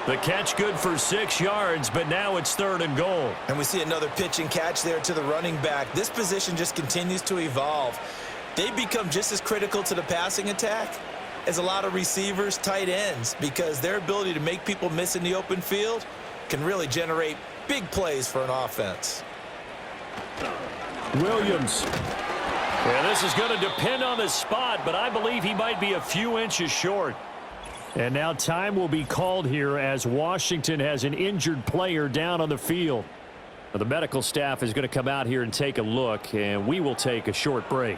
The catch good for 6 yards, but now it's 3rd and goal. And we see another pitch and catch there to the running back. This position just continues to evolve. They become just as critical to the passing attack as a lot of receivers, tight ends, because their ability to make people miss in the open field can really generate big plays for an offense. Williams. Yeah, this is going to depend on the spot, but I believe he might be a few inches short. And now time will be called here as Washington has an injured player down on the field. Now, the medical staff is going to come out here and take a look, and we will take a short break.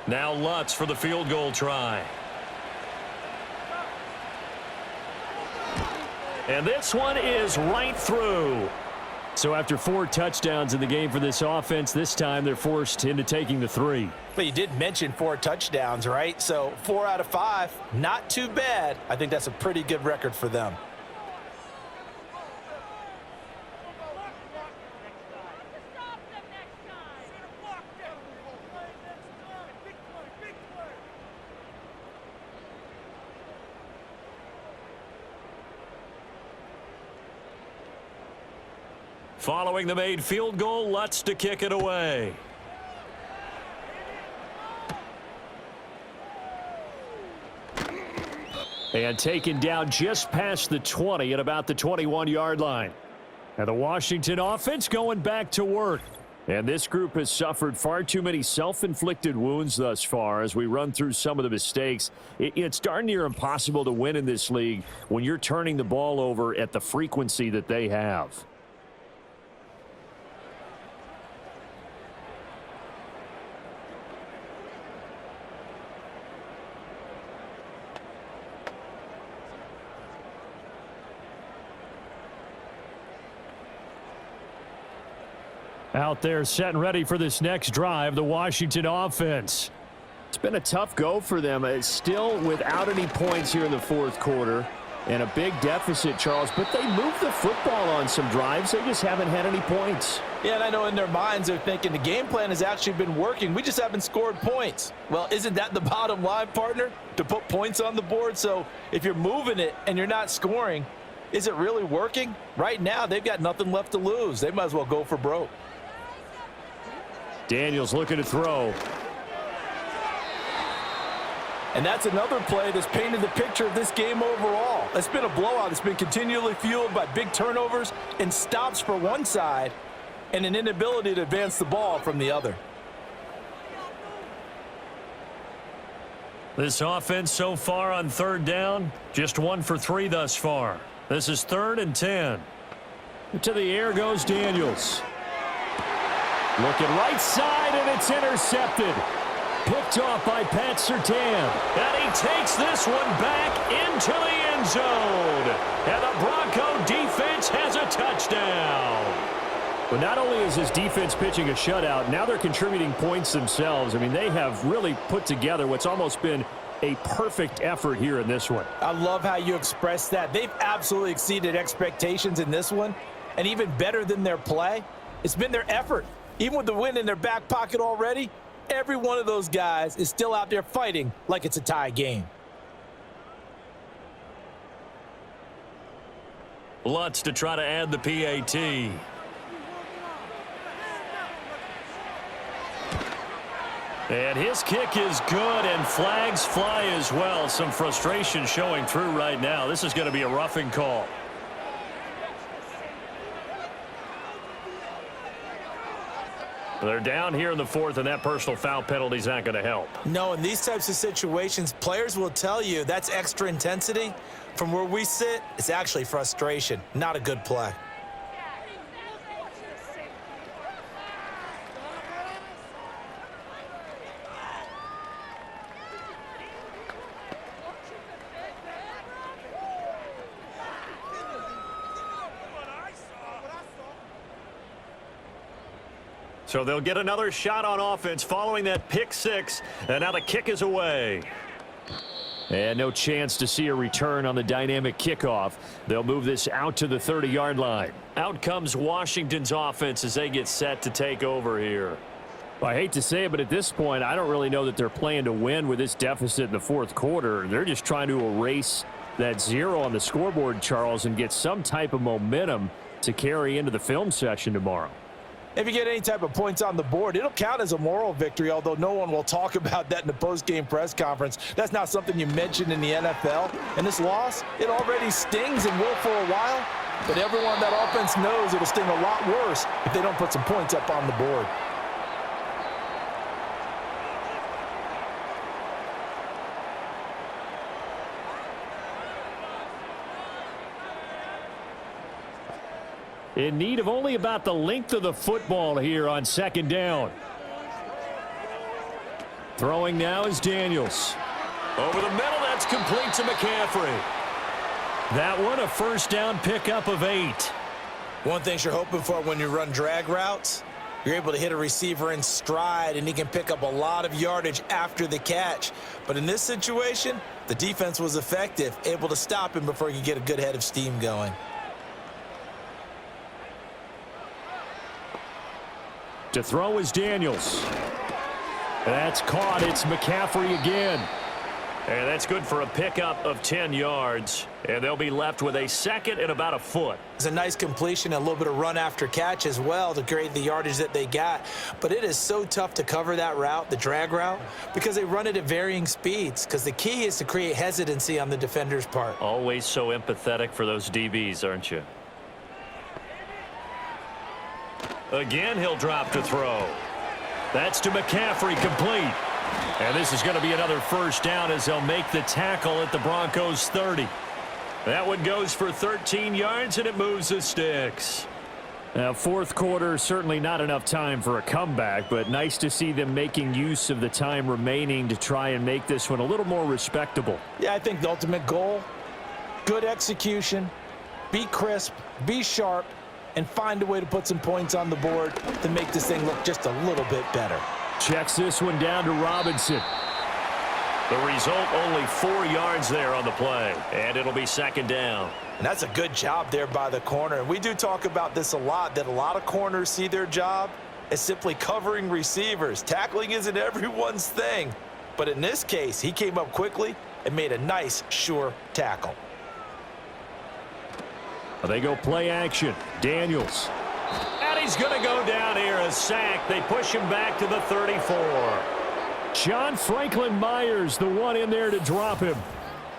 Now Lutz for the field goal try. And this one is right through. So after 4 touchdowns in the game for this offense, this time they're forced into taking the 3. But you did mention 4 touchdowns, right? So 4 out of 5, not too bad. I think that's a pretty good record for them. Following the made field goal, Lutz to kick it away. And taken down just past the 20 at about the 21-yard line. And the Washington offense going back to work. And this group has suffered far too many self-inflicted wounds thus far as we run through some of the mistakes. It's darn near impossible to win in this league when you're turning the ball over at the frequency that they have. Out there set and ready for this next drive, the Washington offense. It's been a tough go for them. It's still without any points here in the 4th quarter and a big deficit, Charles, but they moved the football on some drives. They just haven't had any points. Yeah, and I know in their minds they're thinking the game plan has actually been working. We just haven't scored points. Well, isn't that the bottom line, partner? To put points on the board? So if you're moving it and you're not scoring, is it really working? Right now, they've got nothing left to lose. They might as well go for broke. Daniels looking to throw. And that's another play that's painted the picture of this game overall. It's been a blowout. It's been continually fueled by big turnovers and stops for one side and an inability to advance the ball from the other. This offense so far on 3rd down, just 1 for 3 thus far. This is 3rd and 10. To the air goes Daniels. Looking right side, and it's intercepted. Picked off by Pat Surtain. And he takes this one back into the end zone. And the Bronco defense has a touchdown. But not only is his defense pitching a shutout, now they're contributing points themselves. I mean, they have really put together what's almost been a perfect effort here in this one. I love how you express that. They've absolutely exceeded expectations in this one. And even better than their play, it's been their effort. Even with the win in their back pocket already, every one of those guys is still out there fighting like it's a tie game. Lutz to try to add the PAT. And his kick is good, and flags fly as well. Some frustration showing through right now. This is going to be a roughing call. They're down here in the 4th, and that personal foul penalty is not going to help. No, in these types of situations, players will tell you that's extra intensity. From where we sit, it's actually frustration, not a good play. So they'll get another shot on offense following that pick 6, and now the kick is away. And no chance to see a return on the dynamic kickoff. They'll move this out to the 30-yard line. Out comes Washington's offense as they get set to take over here. I hate to say it, but at this point, I don't really know that they're playing to win with this deficit in the fourth quarter. They're just trying to erase that 0 on the scoreboard, Charles, and get some type of momentum to carry into the film session tomorrow. If you get any type of points on the board, it'll count as a moral victory, although no one will talk about that in the post-game press conference. That's not something you mentioned in the NFL. And this loss, it already stings and will for a while, but everyone on that offense knows it'll sting a lot worse if they don't put some points up on the board. In need of only about the length of the football here on second down. Throwing now is Daniels. Over the middle, that's complete to McCaffrey. That one a first down pickup of 8. One thing you're hoping for when you run drag routes, you're able to hit a receiver in stride, and he can pick up a lot of yardage after the catch. But in this situation, the defense was effective, able to stop him before he could get a good head of steam going. To throw is Daniels. That's caught. It's McCaffrey again. And that's good for a pickup of 10 yards. And they'll be left with a second and about a foot. It's a nice completion, a little bit of run after catch as well to create the yardage that they got. But it is so tough to cover that route, the drag route, because they run it at varying speeds. Because the key is to create hesitancy on the defender's part. Always so empathetic for those DBs, aren't you? Again, he'll drop to throw. That's to McCaffrey, complete. And this is going to be another first down as they'll make the tackle at the Broncos 30. That one goes for 13 yards, and it moves the sticks. Now, fourth quarter, certainly not enough time for a comeback, but nice to see them making use of the time remaining to try and make this one a little more respectable. Yeah, I think the ultimate goal, good execution, be crisp, be sharp, and find a way to put some points on the board to make this thing look just a little bit better. Checks this one down to Robinson. The result, only 4 yards there on the play, and it'll be second down. And that's a good job there by the corner. And we do talk about this a lot, that a lot of corners see their job as simply covering receivers. Tackling isn't everyone's thing. But in this case, he came up quickly and made a nice, sure tackle. They go play action. Daniels. And he's going to go down here, a sack. They push him back to the 34. John Franklin Myers, the one in there to drop him.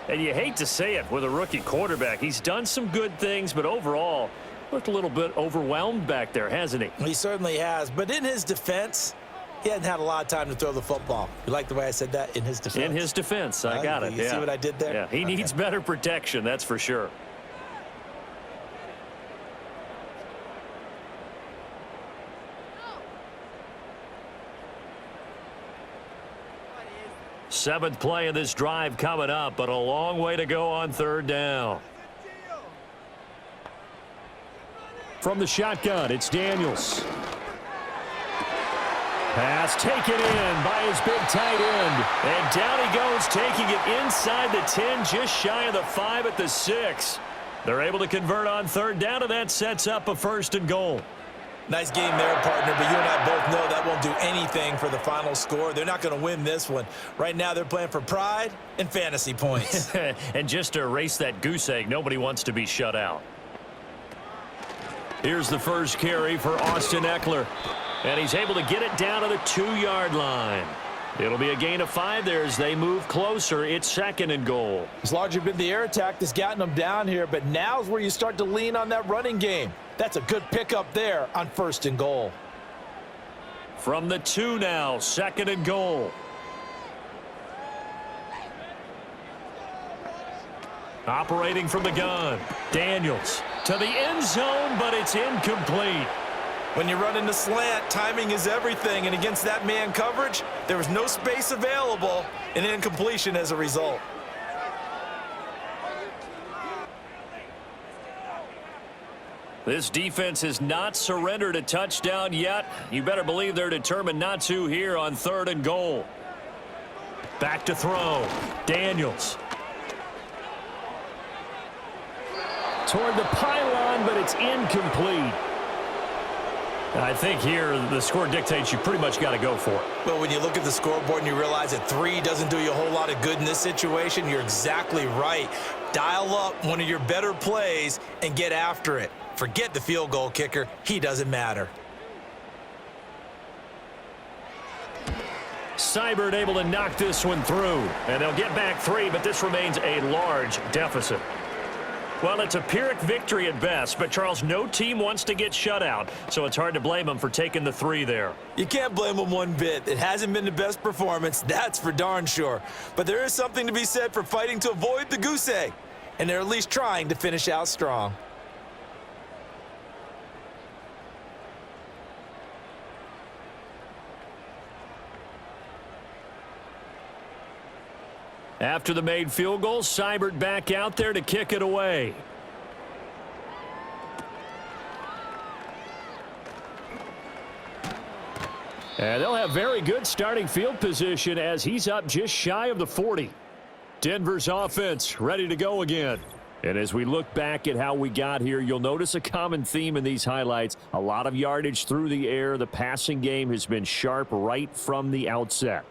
And you hate to say it with a rookie quarterback. He's done some good things, but overall, looked a little bit overwhelmed back there, hasn't he? He certainly has. But in his defense, he hadn't had a lot of time to throw the football. You like the way I said that? In his defense. In his defense. I got it. You see what I did there? Yeah, he needs better protection, that's for sure. Seventh play of this drive coming up, but a long way to go on third down. From the shotgun, it's Daniels. Pass taken in by his big tight end. And down he goes, taking it inside the 10, just shy of the 5 at the 6. They're able to convert on third down, and that sets up a first and goal. Nice game there, partner, but you and I both know that won't do anything for the final score. They're not going to win this one. Right now, they're playing for pride and fantasy points. And just to erase that goose egg, nobody wants to be shut out. Here's the first carry for Austin Eckler. And he's able to get it down to the 2-yard line. It'll be a gain of 5 there as they move closer. It's second and goal. It's largely been the air attack that's gotten them down here, but now's where you start to lean on that running game. That's a good pickup there on first and goal. From the 2 now, second and goal. Operating from the gun. Daniels to the end zone, but it's incomplete. When you run in the slant, timing is everything, and against that man coverage, there was no space available, and incompletion as a result. This defense has not surrendered a touchdown yet. You better believe they're determined not to here on third and goal. Back to throw. Daniels. Toward the pylon, but it's incomplete. I think here the score dictates you pretty much got to go for it. Well, when you look at the scoreboard and you realize that 3 doesn't do you a whole lot of good in this situation, you're exactly right. Dial up one of your better plays and get after it. Forget the field goal kicker. He doesn't matter. Seibert able to knock this one through. And they'll get back 3, but this remains a large deficit. Well, it's a Pyrrhic victory at best, but, Charles, no team wants to get shut out, so it's hard to blame them for taking the 3 there. You can't blame them one bit. It hasn't been the best performance, that's for darn sure. But there is something to be said for fighting to avoid the goose egg, and they're at least trying to finish out strong. After the made field goal, Seibert back out there to kick it away. And they'll have very good starting field position as he's up just shy of the 40. Denver's offense ready to go again. And as we look back at how we got here, you'll notice a common theme in these highlights. A lot of yardage through the air. The passing game has been sharp right from the outset.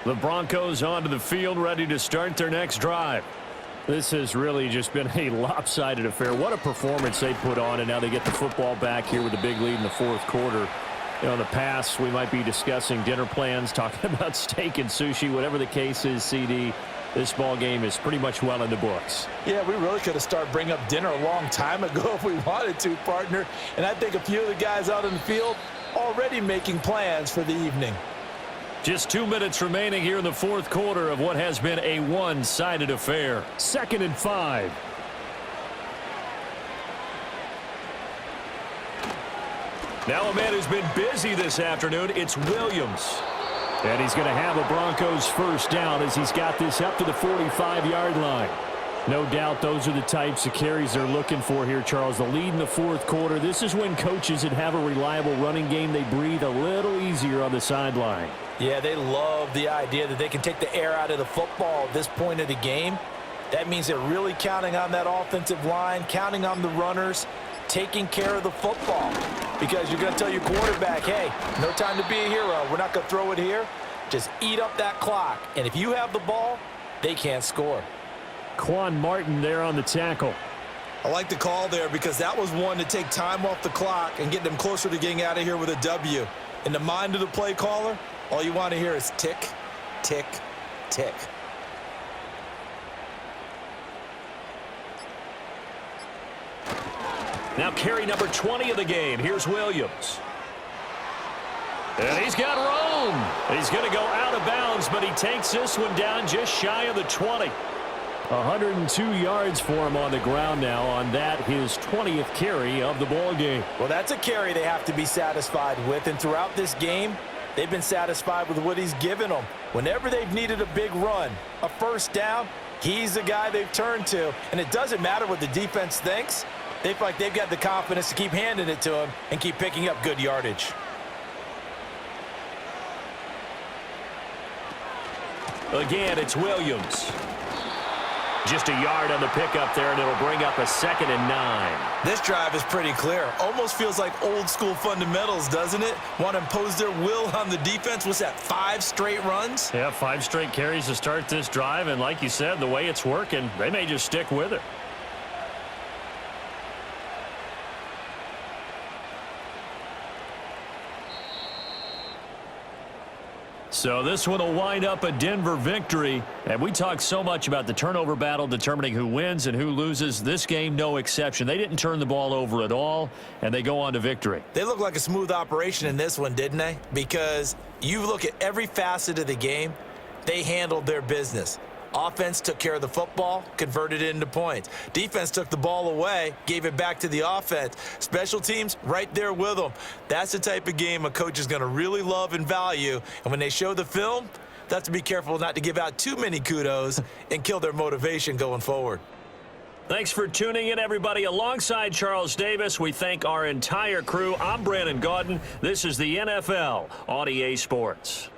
The Broncos onto the field, ready to start their next drive. This has really just been a lopsided affair. What a performance they put on, and now they get the football back here with a big lead in the fourth quarter. You know, in the past, we might be discussing dinner plans, talking about steak and sushi, whatever the case is, CD. This ball game is pretty much well in the books. Yeah, we really could have started bringing up dinner a long time ago if we wanted to, partner. And I think a few of the guys out in the field already making plans for the evening. Just 2 minutes remaining here in the fourth quarter of what has been a one-sided affair. 2nd and 5. Now a man who's been busy this afternoon, it's Williams. And he's going to have a Broncos first down as he's got this up to the 45-yard line. No doubt those are the types of carries they're looking for here, Charles. The lead in the fourth quarter. This is when coaches that have a reliable running game, they breathe a little easier on the sideline. Yeah, they love the idea that they can take the air out of the football at this point of the game. That means they're really counting on that offensive line, counting on the runners, taking care of the football. Because you're going to tell your quarterback, hey, no time to be a hero. We're not going to throw it here. Just eat up that clock. And if you have the ball, they can't score. Quan Martin there on the tackle. I like the call there because that was one to take time off the clock and get them closer to getting out of here with a W. In the mind of the play caller, all you want to hear is tick, tick, tick. Now carry number 20 of the game. Here's Williams. And he's got room. He's going to go out of bounds, but he takes this one down just shy of the 20. 102 yards for him on the ground now on that, his 20th carry of the ball game. Well, that's a carry they have to be satisfied with, and throughout this game, they've been satisfied with what he's given them. Whenever they've needed a big run, a first down, he's the guy they've turned to, and it doesn't matter what the defense thinks. They feel like they've got the confidence to keep handing it to him and keep picking up good yardage. Again, it's Williams. Just a yard on the pickup there, and it'll bring up a 2nd and 9. This drive is pretty clear. Almost feels like old school fundamentals, doesn't it? Want to impose their will on the defense. What's that, 5 straight runs? Yeah, 5 straight carries to start this drive, and like you said, the way it's working, they may just stick with it. So this one will wind up a Denver victory. And we talk so much about the turnover battle determining who wins and who loses. This game, no exception. They didn't turn the ball over at all, and they go on to victory. They look like a smooth operation in this one, didn't they? Because you look at every facet of the game, they handled their business. Offense took care of the football, converted it into points. Defense took the ball away, gave it back to the offense. Special teams, right there with them. That's the type of game a coach is going to really love and value. And when they show the film, they have to be careful not to give out too many kudos and kill their motivation going forward. Thanks for tuning in, everybody. Alongside Charles Davis, we thank our entire crew. I'm Brandon Gaudin. This is the NFL on EA Sports.